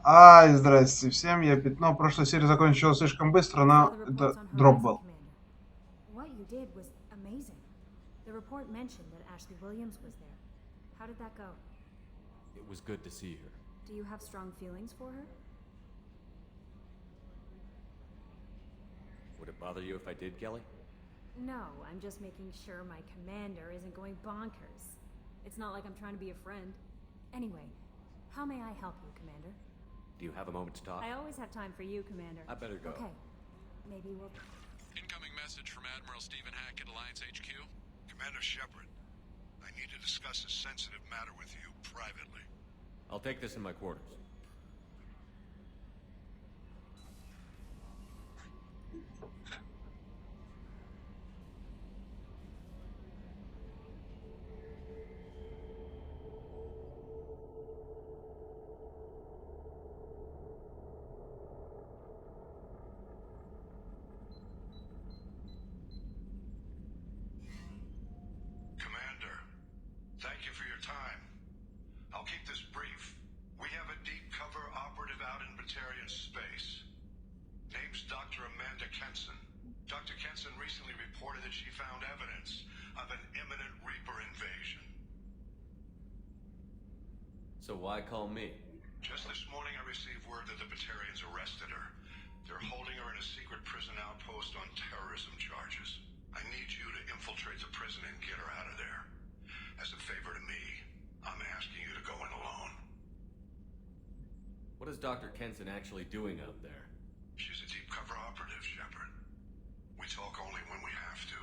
Ай, здрасте всем, я Пятно. Прошлая серия закончилась слишком быстро, но это дроп был. What you did was amazing. The report mentioned that Ashley Williams was there. How did that go? It was good to see her. Do you have strong feelings for her? Would it bother you if I did, Kelly? No, I'm just making sure my commander isn't going bonkers. It's not like I'm trying to be a friend. Anyway, how may I help you, Commander? Do you have a moment to talk? I always have time for you, Commander. I better go. Okay. Maybe we'll... Incoming message from Admiral Stephen Hack at Alliance HQ. Commander Shepard, I need to discuss a sensitive matter with you privately. I'll take this in my quarters. Commander, thank you for your time. I'll keep this brief. We have a deep cover operative out in Batarian space. Name's Dr. Amanda Kenson. Dr. Kenson recently reported that she found evidence of an imminent Reaper invasion. So why call me? Just this morning I received word that the Batarians arrested her. They're holding her in a secret prison outpost on terrorism charges. I need you to infiltrate the prison and get her out of there. As a favor to me, I'm asking you to go in alone. What is Dr. Kenson actually doing out there? She's a deep cover operative, Shepard. We talk only when we have to.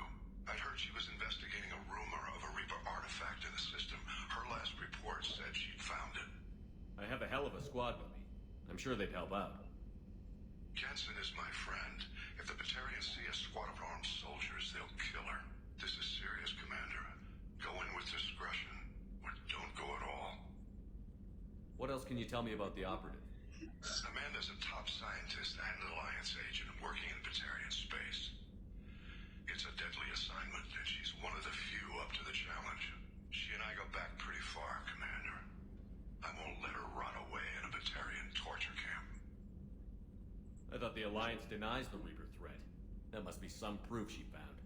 I'd heard she was investigating a rumor of a Reaper artifact in the system. Her last report said she'd found it. I have a hell of a squad with me. I'm sure they'd help out. Jensen is my friend. If the Batarians see a squad of armed soldiers, they'll kill her. This is serious, Commander. Go in with discretion, or don't go at all. What else can you tell me about the operative? Amanda's a top scientist and an Alliance agent working in Batarian space. It's a deadly assignment, and she's one of the few up to the challenge. She and I go back pretty far, Commander. I won't let her rot away in a Batarian torture camp. I thought the Alliance denies the Reaper threat. That must be some proof she found.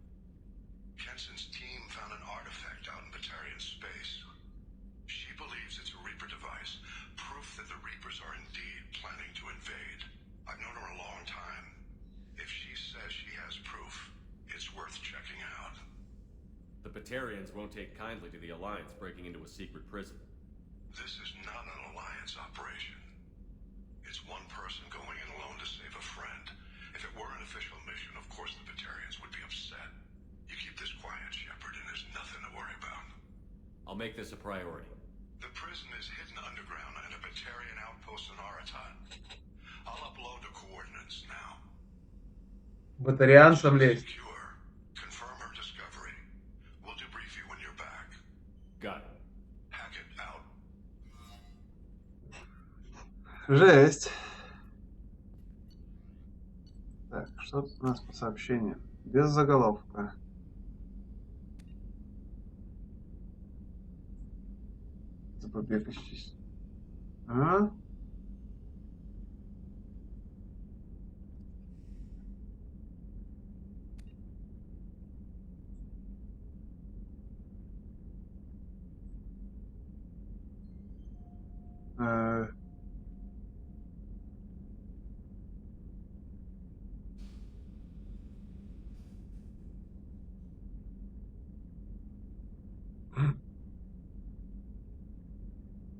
Kenson's team found an artifact out in Batarian space. She believes it's a Reaper device, proof that the Reapers are indeed planning to invade. I've known her a long time. If she says she has proof, it's worth checking out. The Batarians won't take kindly to the Alliance breaking into a secret prison. This is not an Alliance operation. It's one person going in alone to save a friend. If it were an official mission, of course the Batarians would be upset. You keep this quiet, Shepard, and there's nothing to worry about. I'll make this a priority. The prison is hidden underground in a Batarian outpost in Aratat. I'll upload the coordinates now. Батарианцам лезть. Secure. Confirm her discovery. We'll debrief you when you're back. Got it. Hackett out. Жесть. Так, что тут у нас по сообщениям? Без заголовка. За побег исчез. А?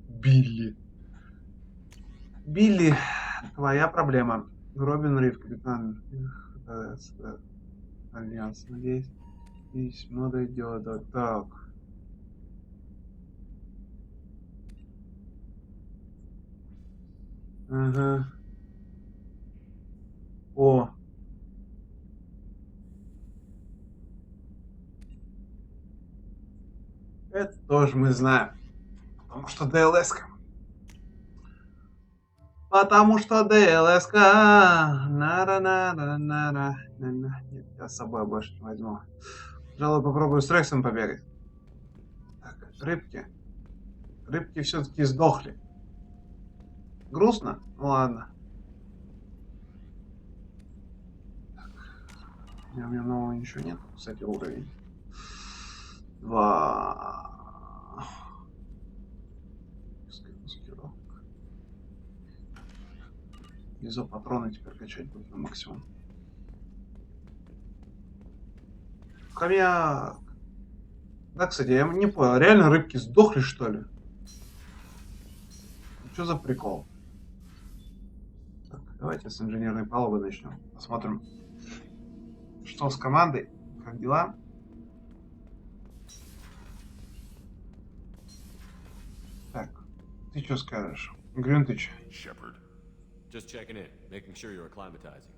Билли. Билли, твоя проблема. Робин Рид, капитан Альянс. Надеюсь, письмо дойдет. Да, так. Ага. О. Это тоже мы знаем. Потому что ДЛС-ка. Потому что ДЛС-ка. Нара-нара-нара. Нет, я с собой больше не возьму. Пожалуй, попробую с Рексом побегать. Так, рыбки. Рыбки все-таки сдохли. Грустно? Ну ладно. У меня нового ничего нет. Кстати, уровень. 2. Маскировка. Изопатроны теперь качать будет на максимум. Хомяк. Да, кстати, я не понял. Реально рыбки сдохли, что ли? Что за прикол? Так, давайте с инженерной палубы начнем. Посмотрим, что с командой. Как дела? Так, ты что скажешь? Грюнтыч. Shepard, Just checking in, making sure you're acclimatizing.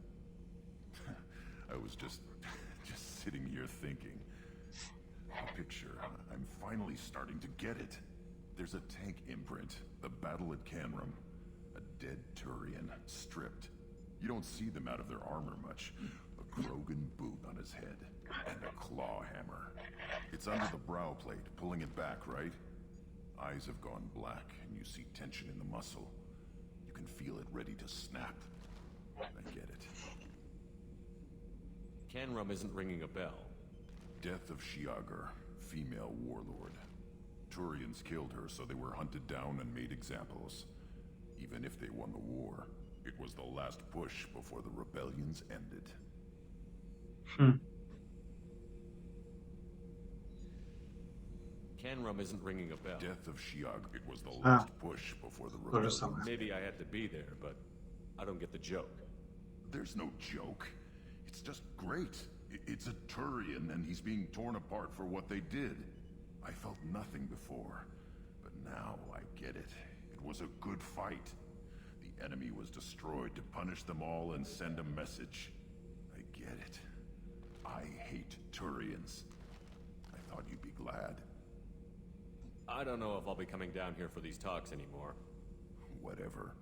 I was just sitting here thinking. A picture. I'm finally starting to get it. There's a tank imprint, the battle at Canrum. A dead Turian, stripped. You don't see them out of their armor much. A Krogan boot on his head, and a claw hammer. It's under the brow plate, pulling it back, right? Eyes have gone black, and you see tension in the muscle. You can feel it ready to snap. I get it. Canrum isn't ringing a bell. Death of Shiagar, female warlord. Turians killed her, so they were hunted down and made examples. Even if they won the war, it was the last push before the rebellions ended. Canrum isn't ringing a bell. Death of Shiagar, it was the last push before the То же rebellions. самое. Maybe I had to be there, but I don't get the joke. There's no joke. It's just great. It's a Turian, and he's being torn apart for what they did. I felt nothing before, but now I get it. It was a good fight. The enemy was destroyed to punish them all and send a message. I get it. I hate Turians. I thought you'd be glad. I don't know if I'll be coming down here for these talks anymore. Whatever.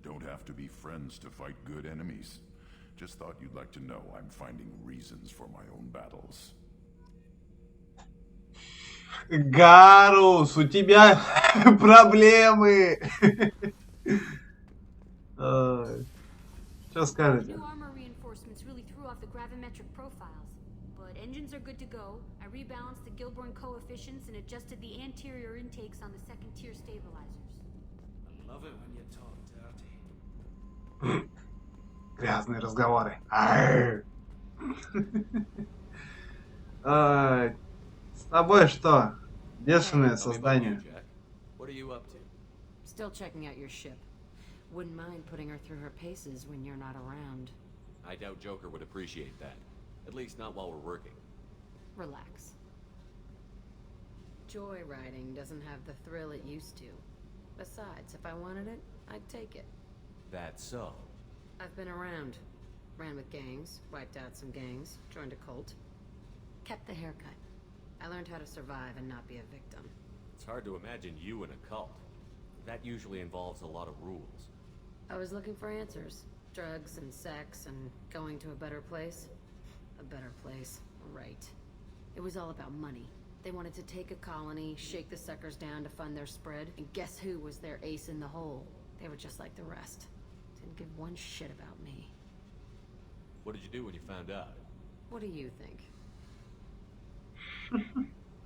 Don't have to be friends to fight good enemies. Just thought you'd like to know I'm finding reasons for my own battles. Гарус, у тебя проблемы. Что скажете? New armor reinforcements really threw off the gravimetric profiles, but engines are good to go. I rebalanced the Gilborn coefficients and adjusted the anterior intakes on the second tier stabilizers. I love it when you talk dirty. Грязные разговоры. С тобой что? Бешеное Tell me about you, создание. Jack. What are you up to? Still checking out your ship. Wouldn't mind putting her through her paces when you're not around. I doubt Joker would appreciate that. At least not while we're working. Relax. Joyriding doesn't have the thrill it used to. Besides, if I wanted it, I'd take it. That's so. I've been around. Ran with gangs, wiped out some gangs, joined a cult. Kept the haircut. I learned how to survive and not be a victim. It's hard to imagine you in a cult. That usually involves a lot of rules. I was looking for answers. Drugs and sex and going to a better place. A better place, right. It was all about money. They wanted to take a colony, shake the suckers down to fund their spread, and guess who was their ace in the hole? They were just like the rest. Didn't give one shit about me. What did you do when you found out? What do you think?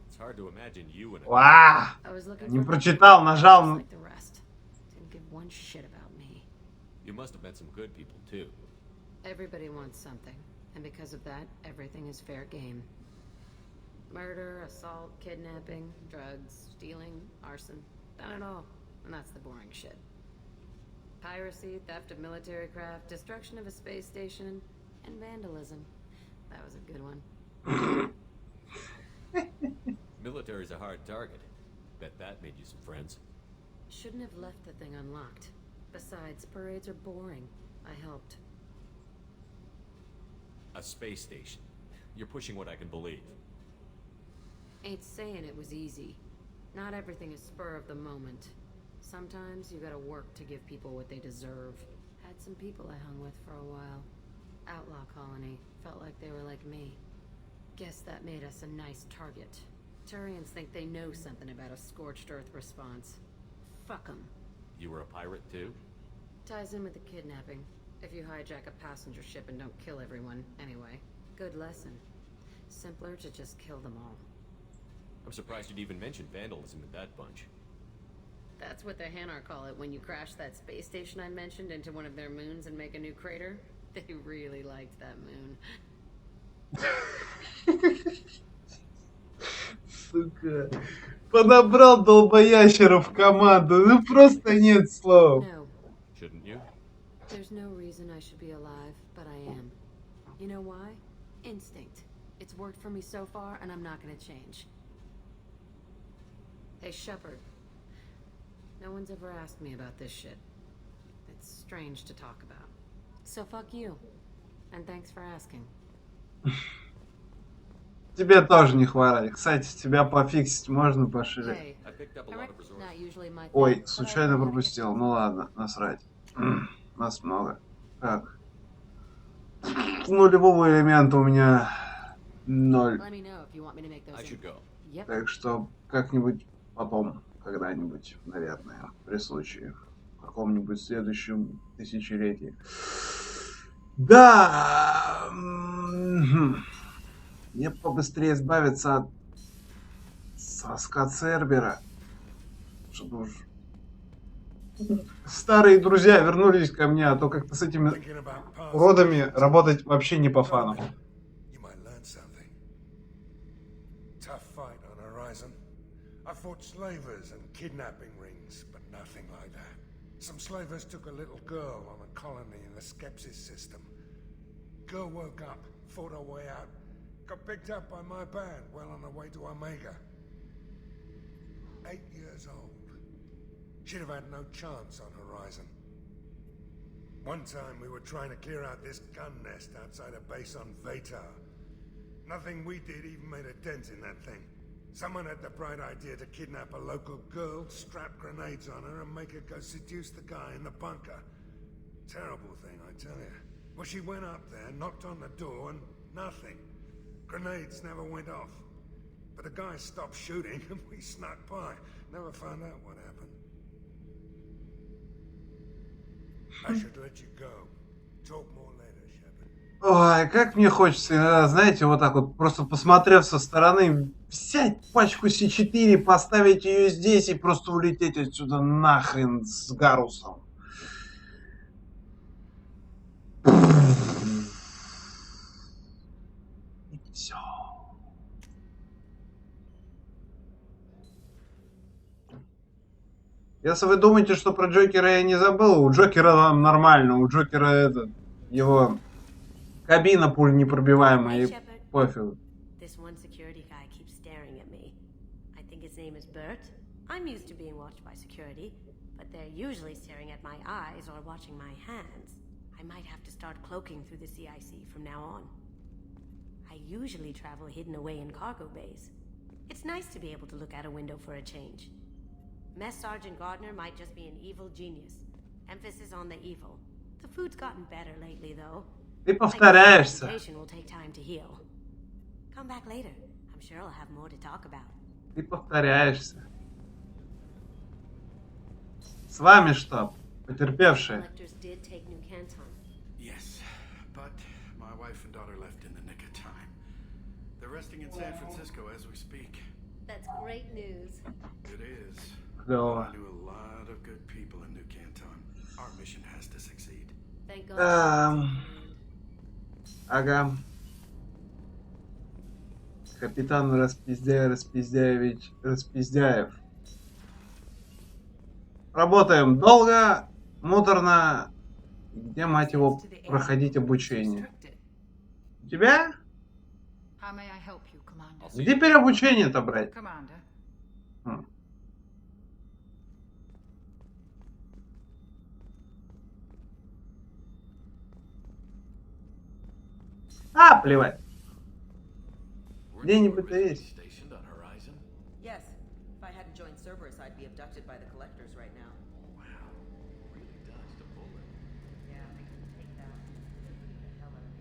It's hard to imagine you in a Ва! I was looking Не for прочитал, нажал. just like the rest. Didn't give one shit about me. You must have met some good people too. Everybody wants something, and because of that, everything is fair game. Murder, assault, kidnapping, drugs, stealing, arson. Done it all. And that's the boring shit. Piracy, theft of military craft, destruction of a space station, and vandalism. That was a good one. Military's a hard target. Bet that made you some friends. Shouldn't have left the thing unlocked. Besides, parades are boring. I helped. A space station. You're pushing what I can believe. Ain't saying it was easy. Not everything is spur of the moment. Sometimes you gotta work to give people what they deserve. Had some people I hung with for a while. Outlaw colony. Felt like they were like me. Guess that made us a nice target. Turians think they know something about a scorched earth response. Fuck 'em. You were a pirate too? Ties in with the kidnapping. If you hijack a passenger ship and don't kill everyone, anyway. Good lesson. Simpler to just kill them all. I'm surprised you'd even mention vandalism in that bunch. That's what the Hanar call it when you crash that space station I mentioned into one of their moons and make a new crater. They really liked that moon. Сука. Подобрал долбоящеров в команду. Ну просто нет слов. No, Shouldn't you? there's no reason I should be alive, but I am. You know why? Instinct. It's worked for me so far, and I'm not gonna change. Hey, Shepard. No one's ever asked me about this shit. It's strange to talk about. So fuck you. And thanks for asking. Тебе тоже не хворать. Кстати, тебя пофиксить можно пошире. Hey, I picked up a lot of resources. not usually my thing, Ой, but I случайно wanted to get пропустил. Ну ладно, насрать. Нас много. Так. Нулевого элемента у меня 0. Let me know if you want me to make those I should go. Yep. Так что как-нибудь потом, когда-нибудь, наверное, при случае. В каком-нибудь следующем тысячелетии. Да! Мне побыстрее избавиться от соска Цербера. Чтобы уж старые друзья вернулись ко мне, а то как-то с этими уродами работать вообще не по фану. I fought slavers and kidnapping rings, but nothing like that. Some slavers took a little girl on a colony in the Skepsis system. Girl woke up, fought her way out, got picked up by my band well on her way to Omega. 8 years old. She'd have had no chance on Horizon. One time we were trying to clear out this gun nest outside a base on Vatar. Nothing we did even made a dent in that thing. Someone had the bright idea to kidnap a local girl, strap grenades on her, and make her go seduce the guy in the bunker. Terrible thing, I tell you. Well, she went up there, knocked on the door, and nothing. Grenades never went off. But the guy stopped shooting, and we snuck by. Never found out what happened. I should let you go. Talk more later, Shepard. Ой, как мне хочется иногда, знаете, вот так вот, просто посмотрев со стороны, взять пачку С4, поставить ее здесь и просто улететь отсюда нахрен с Гарусом. И все. Если вы думаете, что про Джокера я не забыл, у Джокера там нормально, у Джокера его кабина пуль непробиваемая, и пофигу. This one security guy keeps staring at me. I think his name is Bert. I'm used to being watched by security, but they're usually staring at my eyes or watching my hands. I might have to start cloaking through the CIC from now on. I usually travel hidden away in cargo bays. It's nice to be able to look out a window for a change. Mess Sergeant Gardner might just be an evil genius. Emphasis on the evil. The food's gotten better lately, though. Ты повторяешься. Will take time to heal. Come back later. I'm sure I'll have more to talk about. Ты повторяешься. С вами что? Потерпевшие. Yes, but my wife and daughter left in the nick of time. They're resting in San Francisco as we speak. That's great news. It is. Клево. I knew a lot of good people in New Canton. Our mission has to succeed. Thank God. Ага. Капитан Распиздяев. Работаем долго, муторно. Где, мать его, проходить обучение? У тебя? Где переобучение-то брать? А, плевать. Где-нибудь-то есть. Yes. If I hadn't joined Cerberus, I'd be abducted by the collectors right now. Wow. Really dodged a bullet. Yeah, they can take that. The hell out of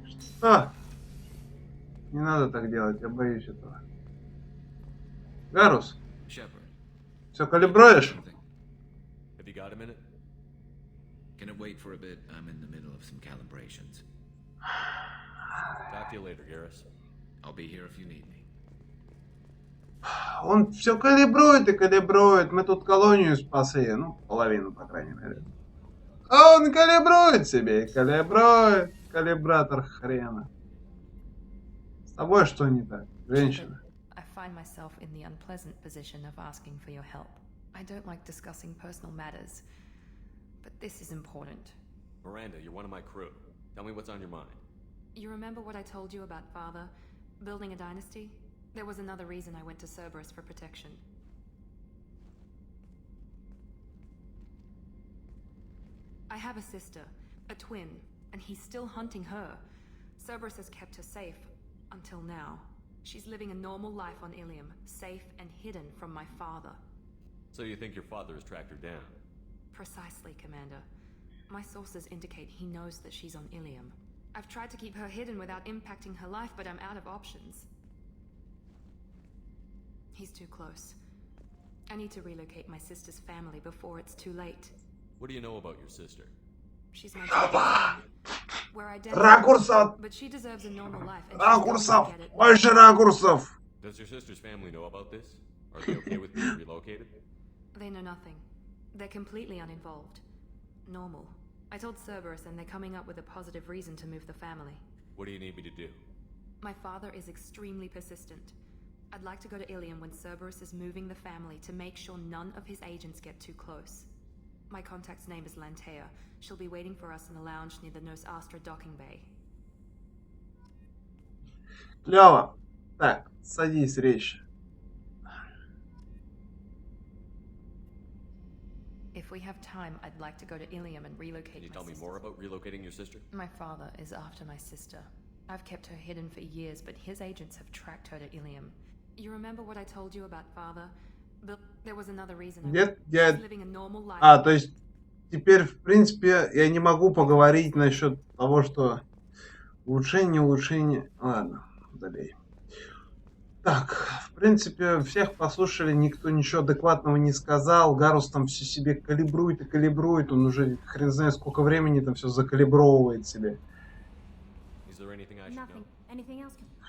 me. Что? Не надо так делать, я боюсь этого. Гарус. Все калибруешь? Have you got a minute? Can it wait for a bit? I'm in the middle of some calibrations. Talk to you later, Garrus. I'll be here if you need me. Он все калибрует и калибрует. Мы тут колонию спасли. Ну, половину, по крайней мере. А он калибрует себе и калибрует. Калибратор хрена. С тобой что не так, женщина? I find myself in the unpleasant position of asking for your help. I don't like discussing personal matters, but this is important. Miranda, you're one of my crew. Tell me what's on your mind. You remember what I told you about Father? Building a dynasty? There was another reason I went to Cerberus for protection. I have a sister, a twin, and he's still hunting her. Cerberus has kept her safe, until now. She's living a normal life on Ilium, safe and hidden from my father. So you think your father has tracked her down? Precisely, Commander. My sources indicate he knows that she's on Ilium. I've tried to keep her hidden without impacting her life, but I'm out of options. He's too close. I need to relocate my sister's family before it's too late. What do you know about your sister? She's my twin. We're identical, Ракурсов! but she deserves a normal life, and she Ракурсов! doesn't get it. Больше ракурсов! Does your sister's family know about this? Are they okay with being relocated? They know nothing. They're completely uninvolved. Normal. I told Cerberus and they're coming up with a positive reason to move the family. What do you need me to do? My father is extremely persistent. I'd like to go to Ilium when Cerberus is moving the family to make sure none of his agents get too close. My contact's name is Lantea. She'll be waiting for us in the lounge near the Nos Astra docking bay. Клево. Так, садись, речь. If we have time, I'd like to go to Ilium and relocate Can you my tell me sister. more about relocating your sister? My father is after my sister. I've kept her hidden for years, but his agents have tracked her to Ilium. You remember what I told you about father? But there was another reason. Нет, я... She's living a normal life. А, то есть, теперь, в принципе, я не могу поговорить насчет того, что улучшение, улучшение... Ладно, забей. Так, в принципе, всех послушали, никто ничего адекватного не сказал. Гарус там все себе калибрует и калибрует. Он уже хрен знает сколько времени там все закалибровывает себе.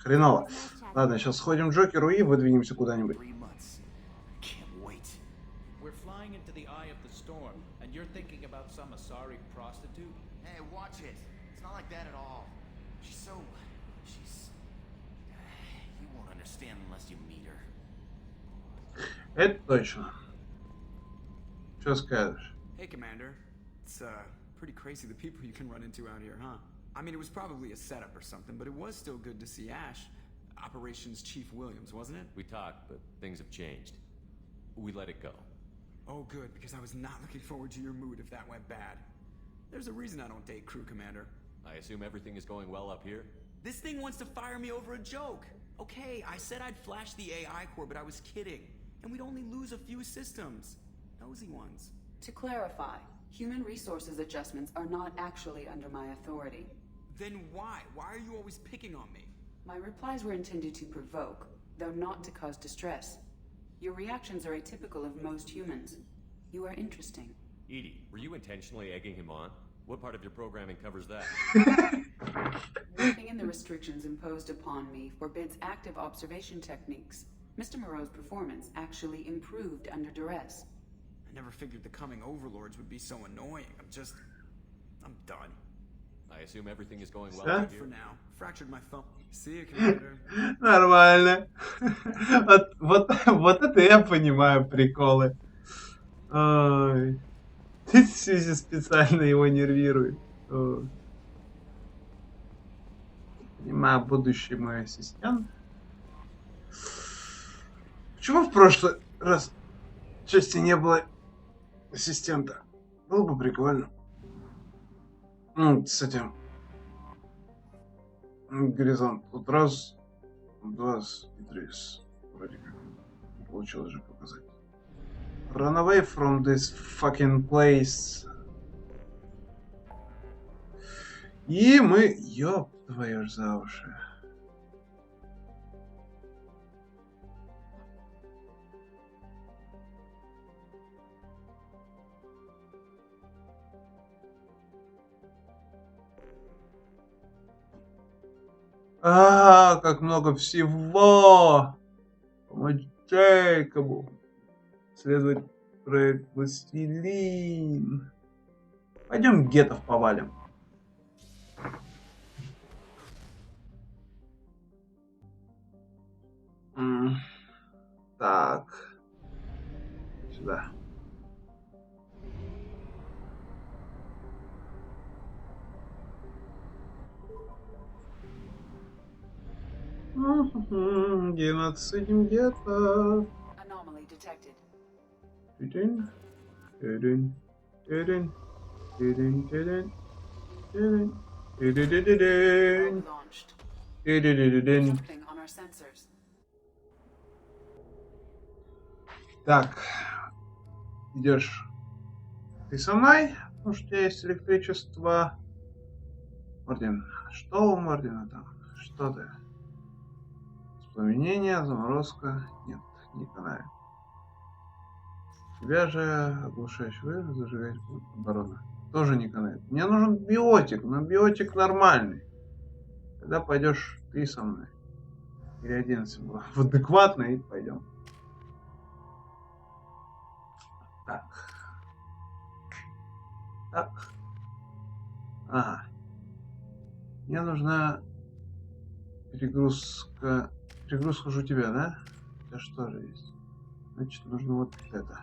Хреново. Ладно, сейчас сходим к Джокеру и выдвинемся куда-нибудь. Это точно. Что скажешь? Hey, Commander. It's pretty crazy the people you can run into out here, huh? I mean, it was probably a setup or something, but it was still good to see Ash. Operations Chief Williams, wasn't it? We talked, but things have changed. We let it go. Oh, good, because I was not looking forward to your mood if that went bad. There's a reason I don't date crew, Commander. I assume everything is going well up here? This thing wants to fire me over a joke. Okay, I said I'd flash the AI core, but I was kidding. And we'd only lose a few systems. Nosy ones. To clarify, human resources adjustments are not actually under my authority. Then why? Why are you always picking on me? My replies were intended to provoke, though not to cause distress. Your reactions are atypical of most humans. You are interesting. Edie, were you intentionally egging him on? What part of your programming covers that? Working in the restrictions imposed upon me forbids active observation techniques. Mr. Moreau's performance actually improved under duress. I never figured the coming overlords would be so annoying. I'm done. I assume everything is going well Good for now. Fractured my thumb. See you, Commander. Нормально. Вот это я понимаю приколы. Ой. Сьюзи специально его нервирует. Ой. Понимаю, будущий мой ассистент. Почему в прошлый раз в части не было ассистента? Было бы прикольно. Ну, с этим горизонт. Вот раз, два и три. Вроде как получилось же показать. Run away from this fucking place. И мы... Ёб твою ж за уши. Как много всего! Помочь Джейкобу. Следовать проект Властелин. Пойдем гетов повалим. Так. Сюда. Где надо с этим гетто? Anomaly detected. Тюдень, тюдень, тюдень, тюдень, тюдень, тюдень, тюдень, Probe launched. тюдень. Detecting on our sensors. Так, идешь ты со мной, потому что у тебя есть электричество. Орден. Что у Ордена там? Что ты? Воспламенение, заморозка. Нет, не канает. Тебя же оглушающий вырез, зажигать оборона. Тоже не канает. Мне нужен биотик, но биотик нормальный. Тогда пойдешь ты со мной. Переоденься в адекватно и пойдем. Так. Так. Ага. Мне нужна перегрузка. Перегрузка же у тебя, да? У тебя что же есть? Значит, нужно вот это.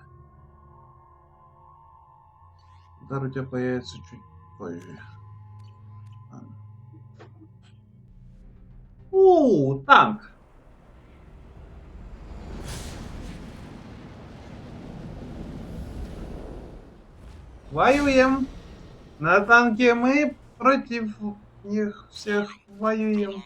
Удар у тебя появится чуть позже. Ладно. Танк! Воюем! На танке мы против них всех воюем.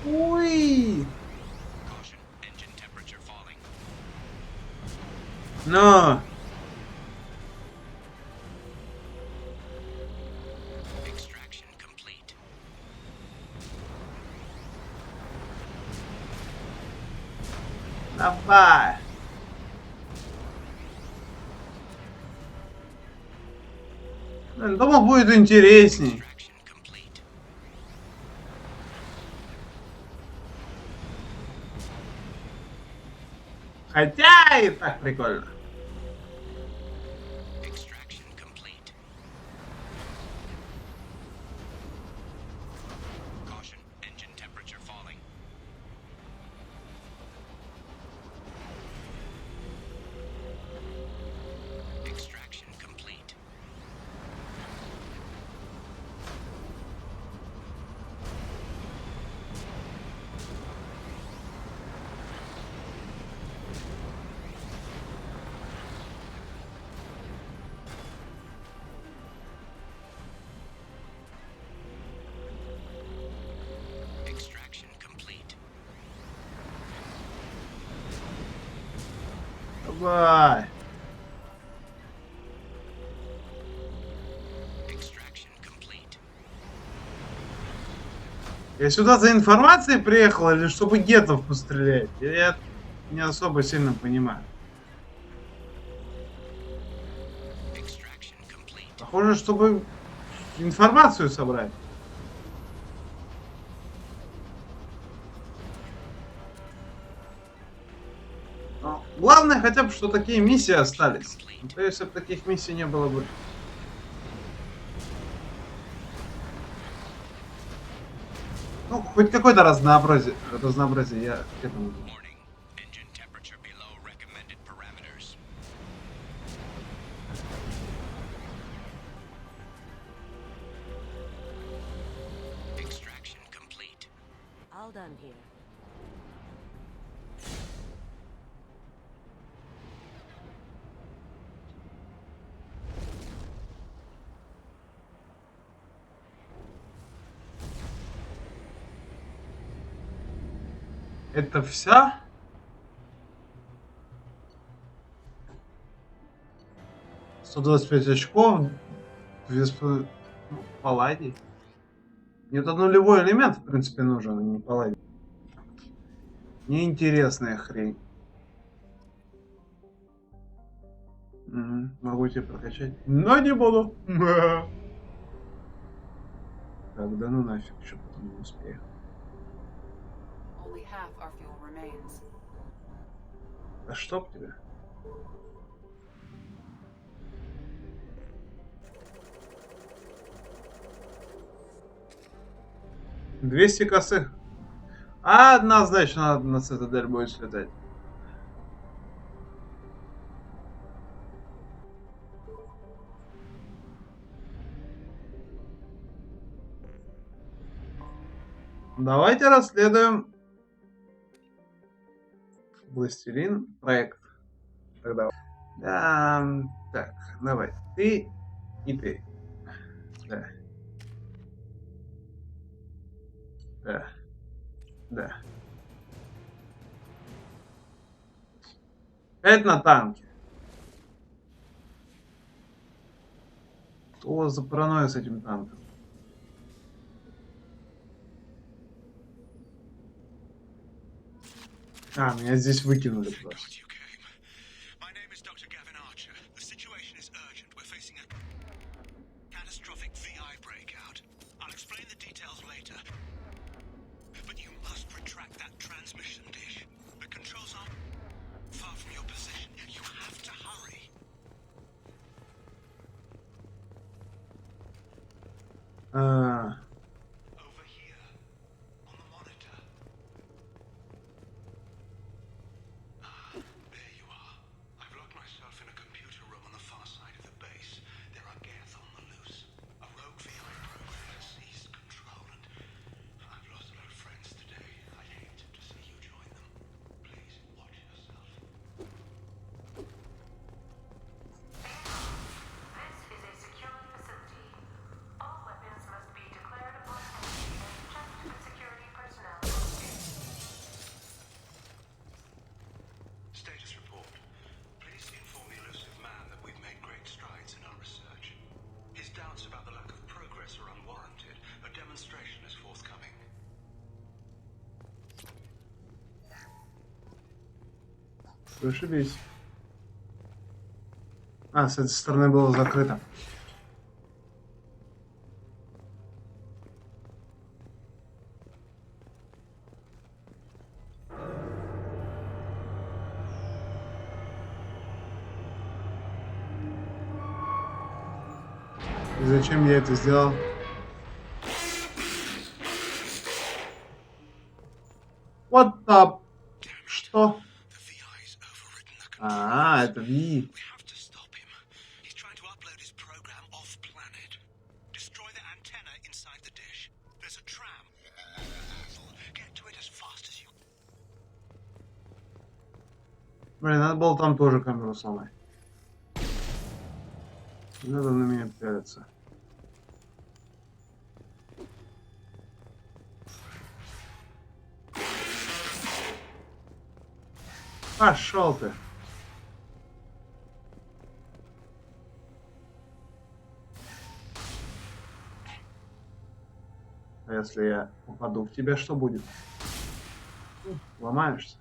Ui! No! Давай! Думал, будет интересней. Хотя и так прикольно. Давай. Я сюда за информацией приехал или чтобы гетов пострелять? Я не особо сильно понимаю. Похоже, чтобы информацию собрать. Но главное хотя бы, что такие миссии остались. То есть, если бы таких миссий не было бы. Ну, хоть какое-то разнообразие я к этому. All done here. Это вся? $125 очков, 2,5 палладий. Мне тут нулевой элемент, в принципе, нужен, а не палладий. Неинтересная хрень. Угу, могу тебе прокачать, но не буду. Так, да ну нафиг, еще потом не успею. Да чтоб тебя. $200 косых. Однозначно надо на цитадель будет слетать. Давайте расследуем Властелин проект. Тогда. Так, давай. Ты и ты. Да. Да. Да. 5 на танке. Что у вас за паранойя с этим танком? Меня здесь выкинули просто. Ошибись. С этой стороны было закрыто. И зачем я это сделал? Вот так. Что? Это Ви. Блин, надо было там тоже камеру сломать. Надо на меня пялиться. Пошел ты. А если я попаду в тебя, что будет? Ломаешься.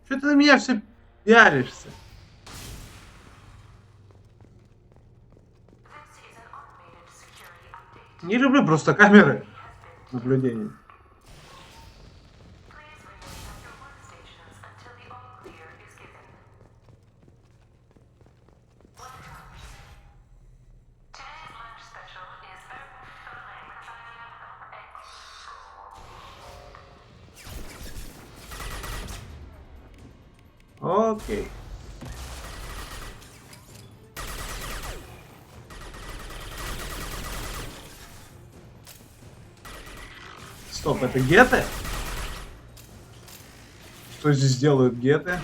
Что ты на меня все пялишься? Не люблю просто камеры наблюдения. Окей. Стоп, это геты? Что здесь делают геты?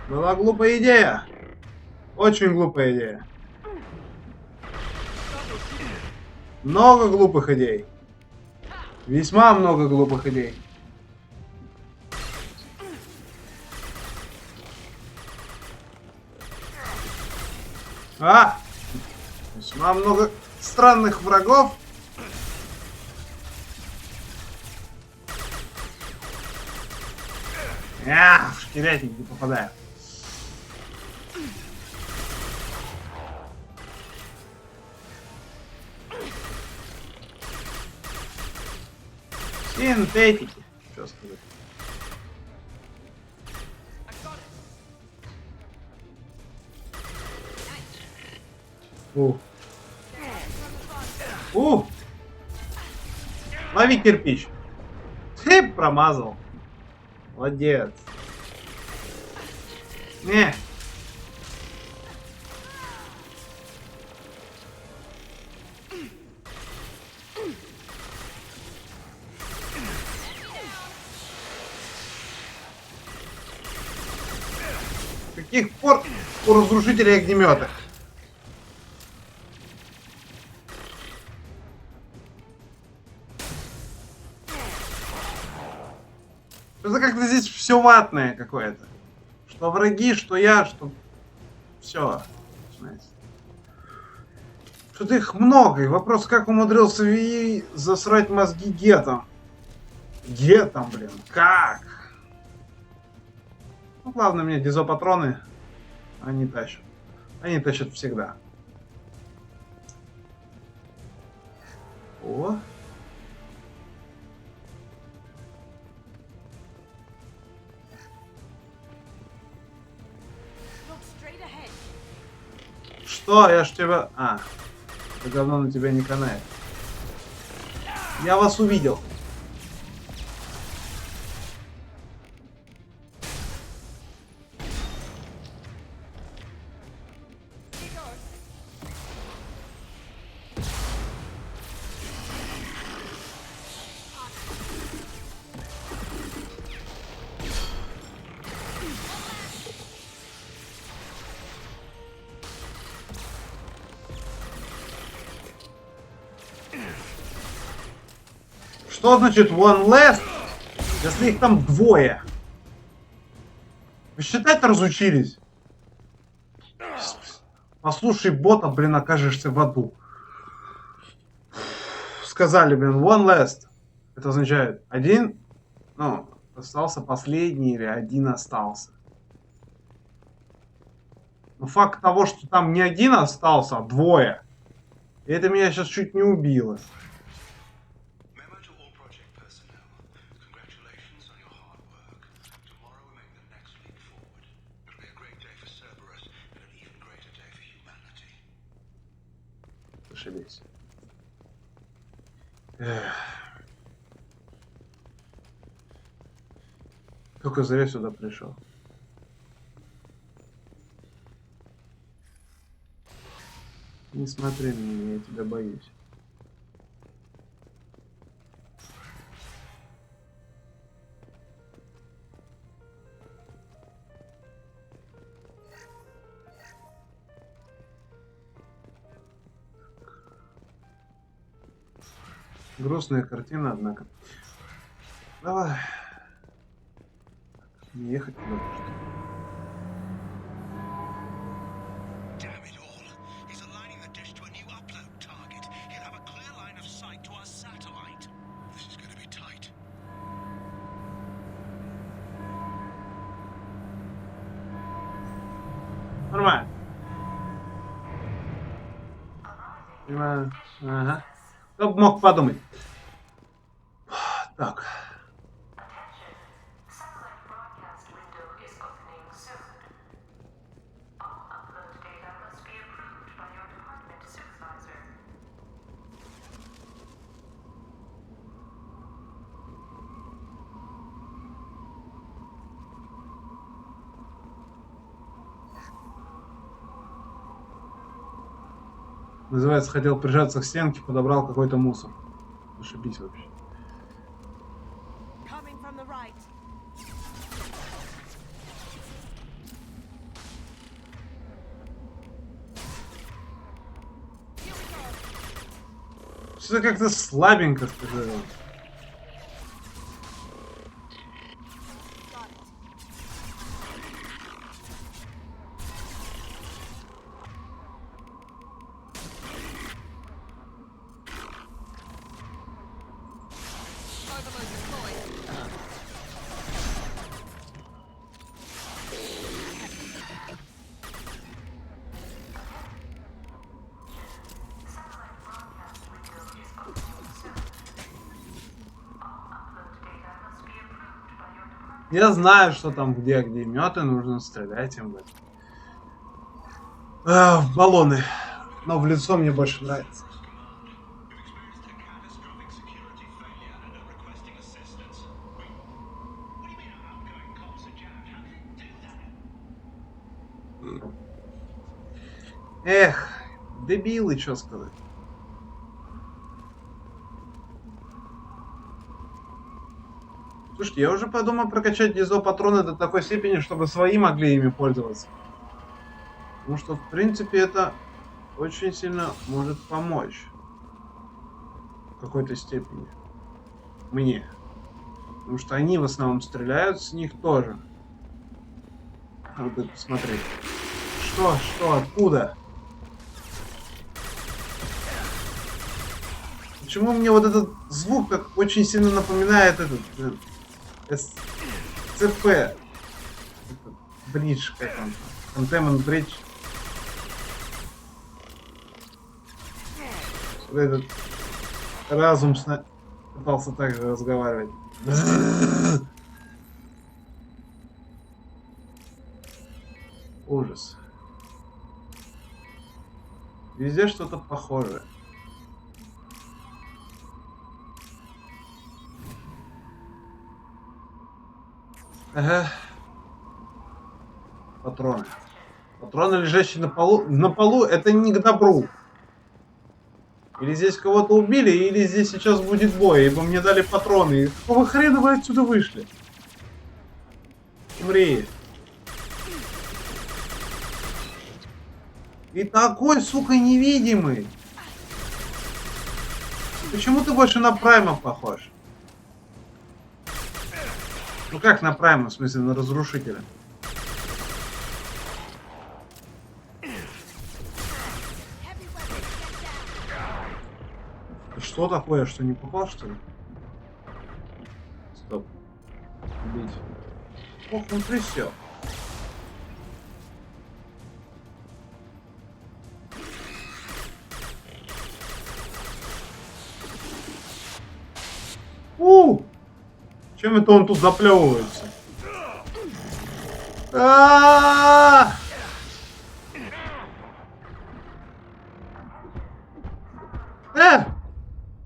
Была глупая идея. Очень глупая идея. Много глупых идей. Весьма много глупых идей. Весьма много странных врагов. В шкирятник не попадаю. Синтетики. Что сказать? Лови кирпич. Ты промазал. Молодец. Не. С каких пор у разрушителей огнемета? Это как-то здесь все ватное какое-то. Что враги, что я, что... Все. Что-то их много. И вопрос, как умудрился Ви засрать мозги Гетом. Гетом, блин. Как? Ну, главное, мне дизопатроны они тащат. Они тащат всегда. О. Что? Я ж тебя... это говно на тебя не канает. Я вас увидел. Что значит one less, если их там двое? Вы считать разучились? Послушай бота, блин, окажешься в аду. Сказали, блин, one last. Это означает один, ну, остался последний или один остался. Но факт того, что там не один остался, а двое, это меня сейчас чуть не убило. Ошибись. Только зря сюда пришел. Не смотри на меня, я тебя боюсь. Грустная картина, однако. Давай. Не ехать куда-то, что ли? Нормально. Понимаю. Ага. Кто бы мог подумать. Так. Называется, хотел прижаться к стенке, подобрал какой-то мусор. Ошибись вообще. Что-то как-то слабенько сказал. Я знаю, что там где огнеметы, нужно стрелять им в это. В баллоны. Но в лицо мне больше нравится. Эх, дебилы, что сказать. Слушайте, я уже подумал прокачать дизо-патроны до такой степени, чтобы свои могли ими пользоваться. Потому что, в принципе, это очень сильно может помочь. В какой-то степени. Мне. Потому что они в основном стреляют, с них тоже. Надо посмотреть. Что, откуда? Почему мне вот этот звук как очень сильно напоминает этот... СЦП. Бридж, как он? Containment Bridge. Этот разум пытался так же разговаривать. Ужас. Везде что-то похожее. Ага. Патроны. Патроны, лежащие на полу, это не к добру. Или здесь кого-то убили, или здесь сейчас будет бой, ибо мне дали патроны. И какого хрена вы отсюда вышли? Умри. И такой, сука, невидимый. Почему ты больше на Прайма похож? Ну как на Прайма, в смысле на Разрушителя? Что такое? Что, не попал, что ли? Стоп. Убить. Ох, он присел. Чем это он тут заплевывается?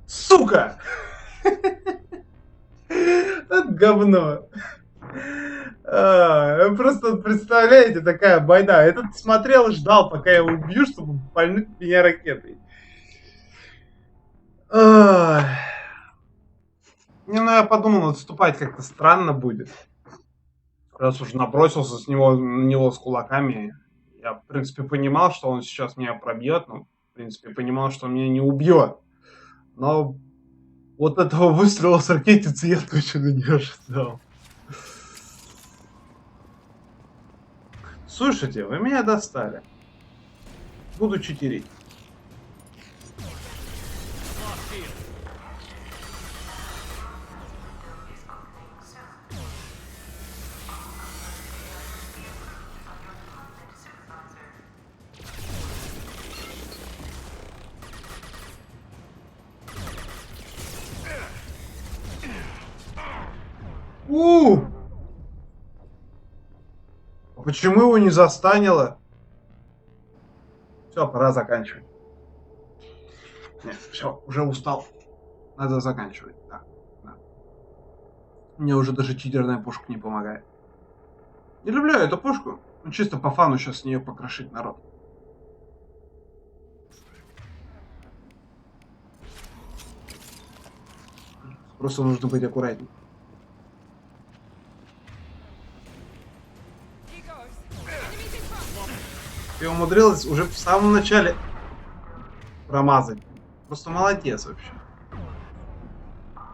Сука! Это говно. Просто представляете, такая байда. Этот смотрел и ждал, пока я его убью, чтобы пальнуть меня ракетой. Не, ну я подумал, отступать как-то странно будет. Раз уж набросился на него с кулаками. Я, в принципе, понимал, что он сейчас меня пробьет. Но, в принципе, понимал, что он меня не убьет. Но вот этого выстрела с ракетицы я точно не ожидал. Слушайте, вы меня достали. Буду читерить. Почему его не застанило? Все, пора заканчивать. Нет, все, уже устал. Надо заканчивать. Да. Мне уже даже читерная пушка не помогает. Не люблю эту пушку. Ну, чисто по фану сейчас с нее покрошить народ. Просто нужно быть аккуратнее. И умудрилась уже в самом начале промазать. просто молодец вообще.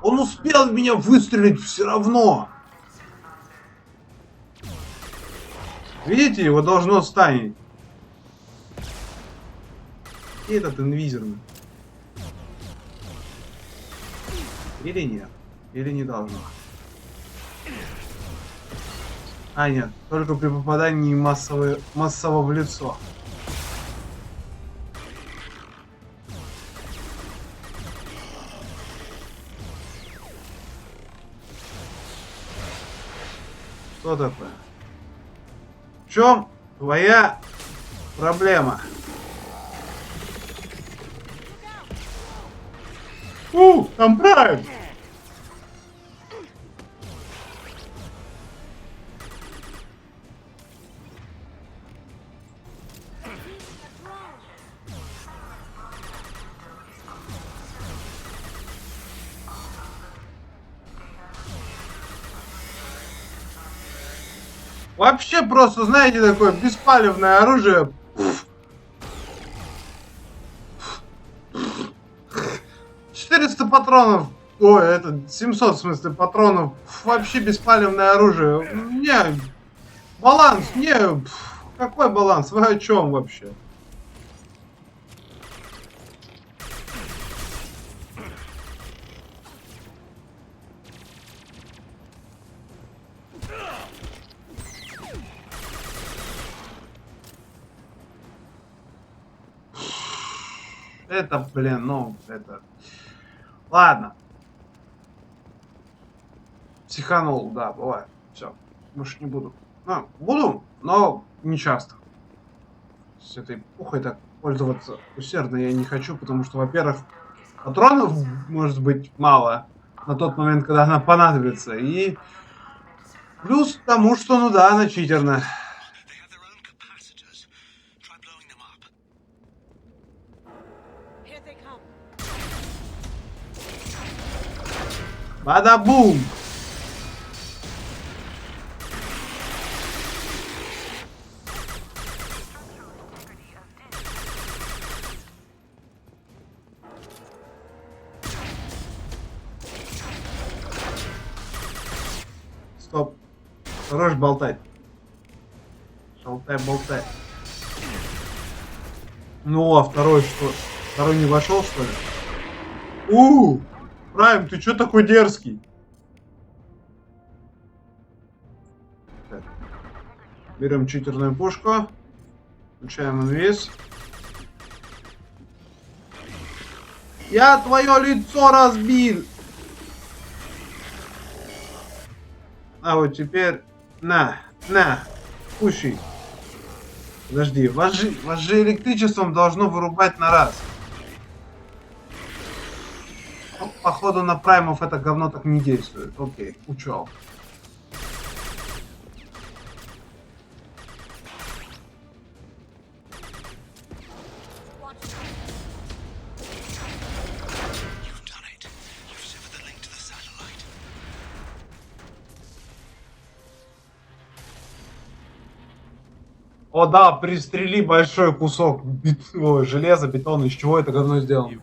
Он успел в меня выстрелить все равно. Видите, его должно станет. И этот инвизерный. Или нет? Или не должно? А, нет. Только при попадании массово в лицо. Что такое? В чем твоя проблема? Там Прайм! Вообще просто, знаете, такое беспалевное оружие. 400 патронов. Ой, это 700, в смысле, патронов. Вообще беспалевное оружие. Не, баланс, не. Какой баланс? Вы о чем вообще? Это, блин, ну, это... Ладно. Психанул, да, бывает. Все, больше не буду. Ну, буду, но не часто. С этой пухой так пользоваться усердно я не хочу, потому что, во-первых, патронов может быть мало на тот момент, когда она понадобится. И плюс к тому, что, ну да, она читерна. Бада-бум! Стоп. Хорош болтать. Болтай. Ну, а второй что? Второй не вошел, что ли? Прайм, ты чё такой дерзкий? Так. Берем читерную пушку. Включаем инвиз. Я твое лицо разбил! А вот теперь... На, кушай. Подожди, вас же электричеством должно вырубать на раз. Ну, походу на праймов это говно так не действует. Окей, учел. О да, пристрели большой кусок железа, бетона. Из чего это говно сделано?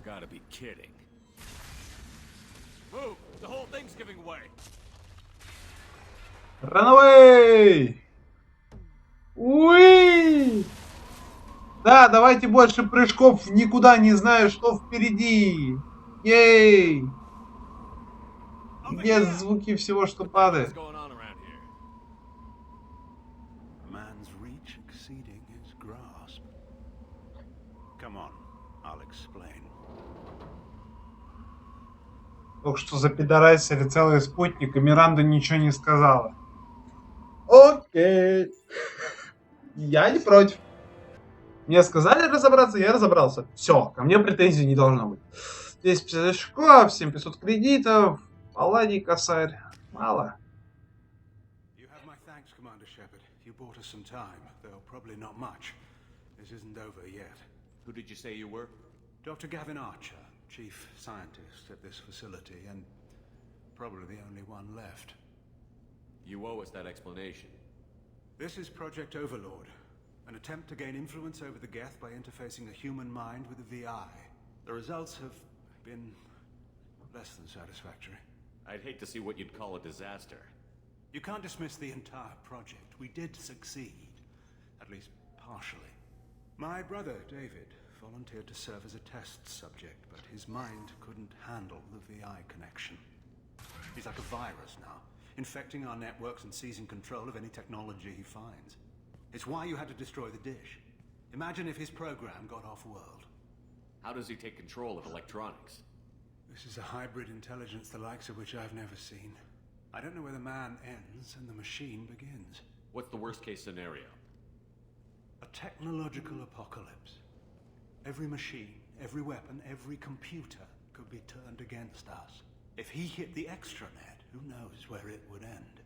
Ранавей! Уи! Да, давайте больше прыжков, никуда не знаю, что впереди. Ей! Где звуки всего, что падает? Только что запидорасили целый спутник, и Миранда ничего не сказала. Окей. Я не против. Мне сказали разобраться, я разобрался. Все, ко мне претензий не должно быть. 250 очков, 7500 кредитов. Палладий косарь. Мало. Who did you say you were? Dr. Gavin Archer, chief scientist at this facility, and probably the only one left. You owe us that explanation. This is Project Overlord, an attempt to gain influence over the Geth by interfacing the human mind with the VI. The results have been less than satisfactory. I'd hate to see what you'd call a disaster. You can't dismiss the entire project. We did succeed. At least partially. My brother, David, volunteered to serve as a test subject, but his mind couldn't handle the VI connection. He's like a virus now, infecting our networks and seizing control of any technology he finds. It's why you had to destroy the dish. Imagine if his program got off-world. How does he take control of electronics? This is a hybrid intelligence the likes of which I've never seen. I don't know where the man ends and the machine begins. What's the worst-case scenario? A technological apocalypse. Every machine, every weapon, every computer could be turned against us. If he hit the extranet, who knows where it would end?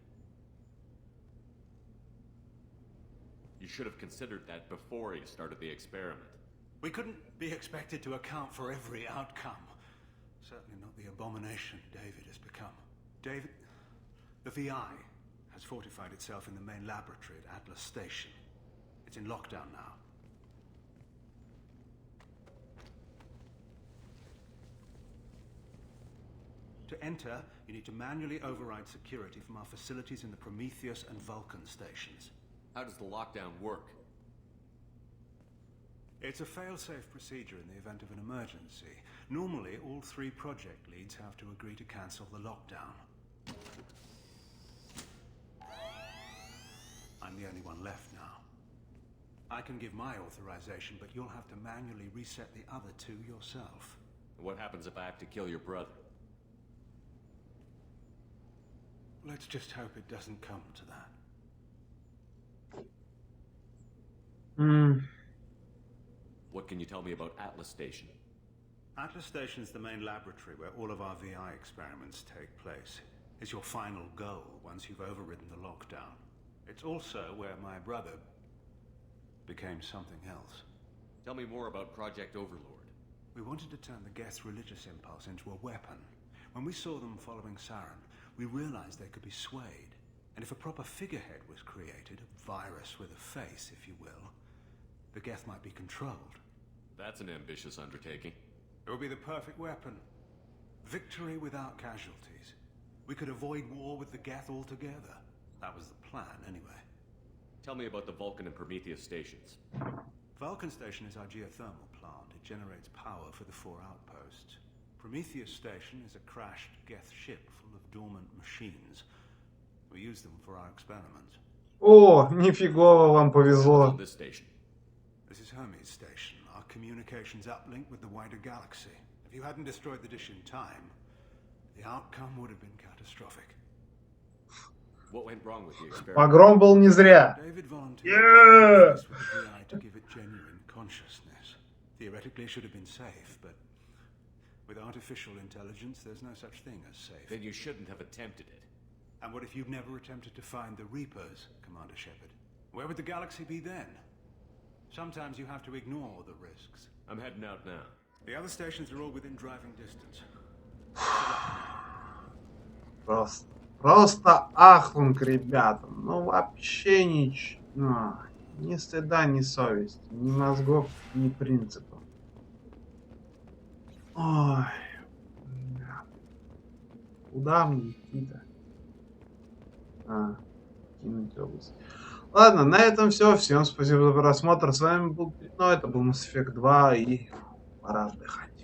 You should have considered that before you started the experiment. We couldn't be expected to account for every outcome. Certainly not the abomination David has become. David... The VI has fortified itself in the main laboratory at Atlas Station. It's in lockdown now. To enter, you need to manually override security from our facilities in the Prometheus and Vulcan stations. How does the lockdown work? It's a fail-safe procedure in the event of an emergency. Normally, all 3 project leads have to agree to cancel the lockdown. I'm the only one left now. I can give my authorization, but you'll have to manually reset the other 2 yourself. What happens if I have to kill your brother? Let's just hope it doesn't come to that. What can you tell me about Atlas Station? Atlas Station is the main laboratory where all of our VI experiments take place. It's your final goal once you've overridden the lockdown. It's also where my brother became something else. Tell me more about Project Overlord. We wanted to turn the Geth's religious impulse into a weapon. When we saw them following Saren, we realized they could be swayed. And if a proper figurehead was created, a virus with a face, if you will, the Geth might be controlled. That's an ambitious undertaking. It would be the perfect weapon. Victory without casualties. We could avoid war with the Geth altogether. That was the plan, anyway. Tell me about the Vulcan and Prometheus stations. Vulcan Station is our geothermal plant. It generates power for the 4 outposts. Prometheus Station is a crashed Geth ship full of dormant machines. We use them for our experiments. О, нифигово вам повезло. This station. This is Hermes Station, our communications uplink with the wider galaxy. If you hadn't destroyed the dish in time, the outcome would have been catastrophic. What went wrong with the experiment? Погром был не зря. David volunteered with the VI to give it genuine consciousness. Theoretically, it should have been safe, but with artificial intelligence, there's no such thing as safe. Then you shouldn't have attempted it. And what if you'd never attempted to find the Reapers, Commander Shepard? Where would the galaxy be then? Sometimes you have to ignore the risks. I'm heading out now. The other stations are all within driving distance. Просто ахунг, ребята. Ну вообще ничего. Ни стыда, ни совести. Ни мозгов, ни принципов. Ой. Куда мне идти-то? Кинуть область. Ладно, на этом все. Всем спасибо за просмотр. С вами был Пятно. Это был Mass Effect 2. И пора отдыхать.